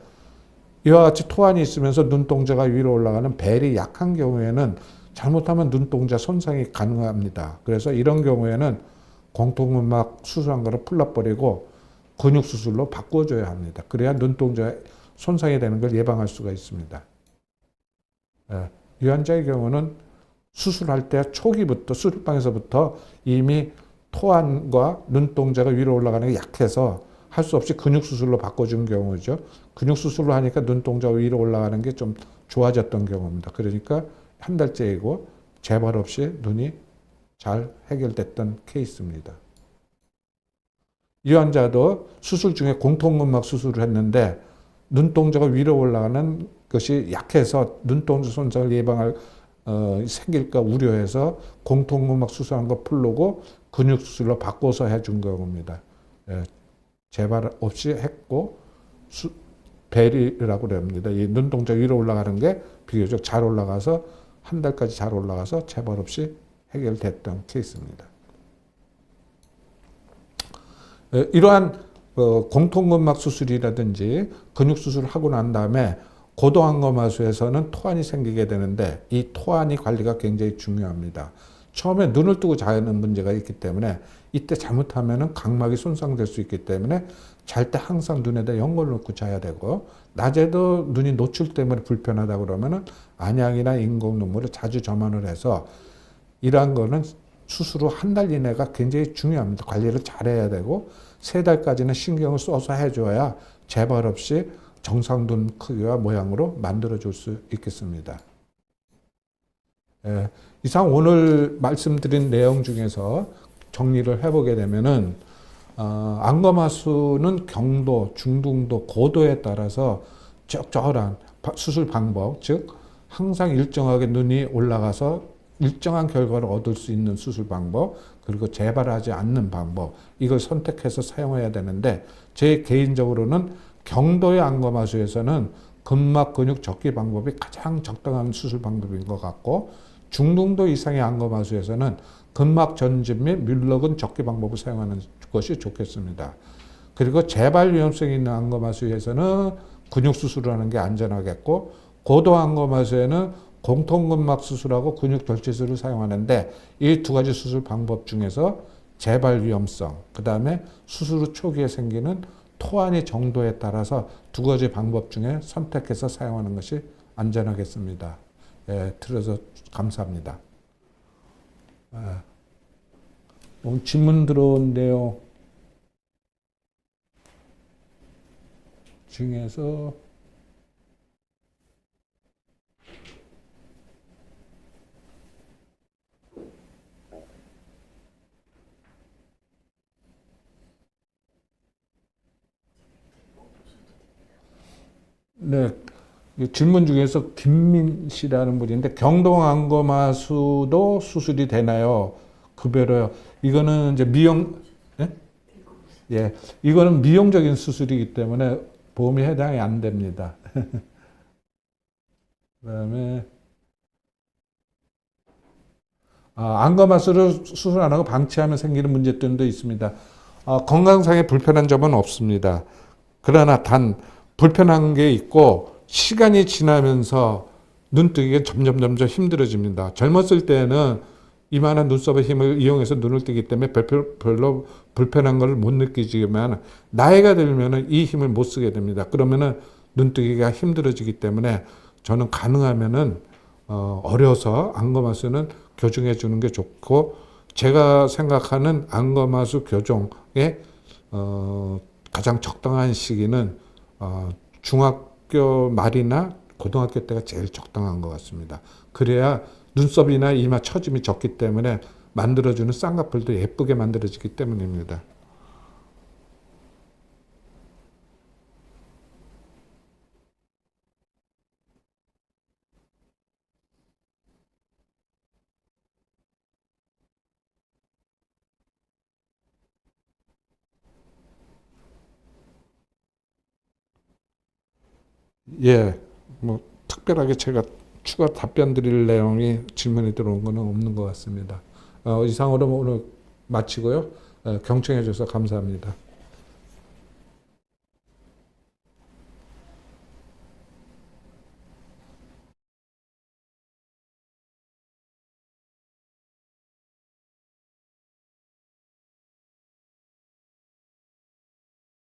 이와 같이 토안이 있으면서 눈동자가 위로 올라가는 벨이 약한 경우에는 잘못하면 눈동자 손상이 가능합니다. 그래서 이런 경우에는 공통근막 수술한 거를 풀러버리고 근육 수술로 바꿔줘야 합니다. 그래야 눈동자 손상이 되는 걸 예방할 수가 있습니다. 이 환자의 경우는 수술할 때 초기부터 수술방에서부터 이미 토안과 눈동자가 위로 올라가는 게 약해서 할 수 없이 근육 수술로 바꿔준 경우죠. 근육 수술로 하니까 눈동자가 위로 올라가는 게 좀 좋아졌던 경우입니다. 그러니까 한 달째이고 재발 없이 눈이 잘 해결됐던 케이스입니다. 이 환자도 수술 중에 공통근막 수술을 했는데 눈동자가 위로 올라가는 것이 약해서 눈동자 손상을 예방할 생길까 우려해서 공통근막 수술한 거 풀르고 근육 수술로 바꿔서 해준 경우입니다. 예, 재발 없이 했고 벨이라고 합니다. 이 눈동자 위로 올라가는 게 비교적 잘 올라가서 한 달까지 잘 올라가서 재발 없이 해결됐던 케이스입니다. 이러한 공통근막 수술이라든지 근육 수술을 하고 난 다음에 고도안검하수에서는 토안이 생기게 되는데 이 토안이 관리가 굉장히 중요합니다. 처음에 눈을 뜨고 자는 문제가 있기 때문에 이때 잘못하면 각막이 손상될 수 있기 때문에 잘 때 항상 눈에다 연고를 놓고 자야 되고 낮에도 눈이 노출 때문에 불편하다 그러면은 안약이나 인공 눈물을 자주 점원을 해서 이러한 거는 수술 후 한 달 이내가 굉장히 중요합니다. 관리를 잘해야 되고 3달까지는 신경을 써서 해줘야 재발 없이 정상 눈 크기와 모양으로 만들어줄 수 있겠습니다. 이상 오늘 말씀드린 내용 중에서 정리를 해보게 되면은 안검하수는 경도, 중등도, 고도에 따라서 적절한 수술 방법, 즉 항상 일정하게 눈이 올라가서 일정한 결과를 얻을 수 있는 수술 방법, 그리고 재발하지 않는 방법, 이걸 선택해서 사용해야 되는데 제 개인적으로는 경도의 안검하수에서는 근막 근육 적기 방법이 가장 적당한 수술 방법인 것 같고 중등도 이상의 안검하수에서는 근막 전진 및 뮬러근 적기 방법을 사용하는 것이 좋겠습니다. 그리고 재발 위험성이 있는 안검하수에서는 근육 수술을 하는 게 안전하겠고 고도 안검하수에는 공통근막 수술하고 근육 절제술을 사용하는데 이 두 가지 수술 방법 중에서 재발 위험성, 그 다음에 수술 후 초기에 생기는 토안의 정도에 따라서 두 가지 방법 중에 선택해서 사용하는 것이 안전하겠습니다. 예, 들어서 감사합니다. 오늘 질문 들어온 내용 중에서 네, 질문 중에서 김민 씨라는 분인데 경동안검하수도 수술이 되나요? 급여로요. 이거는 이제 미용, 예? 예, 이거는 미용적인 수술이기 때문에 보험이 해당이 안 됩니다. 그다음에 안검하수를 수술 안 하고 방치하면 생기는 문제점도 있습니다. 건강상의 불편한 점은 없습니다. 그러나 단 불편한 게 있고 시간이 지나면서 눈뜨기가 점점 힘들어집니다. 젊었을 때는 이만한 눈썹의 힘을 이용해서 눈을 뜨기 때문에 별로 불편한 걸 못 느끼지만 나이가 들면 이 힘을 못 쓰게 됩니다. 그러면은 눈뜨기가 힘들어지기 때문에 저는 가능하면은 어려서 안검하수는 교정해 주는 게 좋고 제가 생각하는 안검하수 교정의 가장 적당한 시기는 중학교 말이나 고등학교 때가 제일 적당한 것 같습니다. 그래야 눈썹이나 이마 처짐이 적기 때문에 만들어주는 쌍꺼풀도 예쁘게 만들어지기 때문입니다. 예, 뭐 특별하게 제가 추가 답변 드릴 내용이 질문이 들어온 거는 없는 것 같습니다. 이상으로 오늘 마치고요. 경청해 주셔서 감사합니다.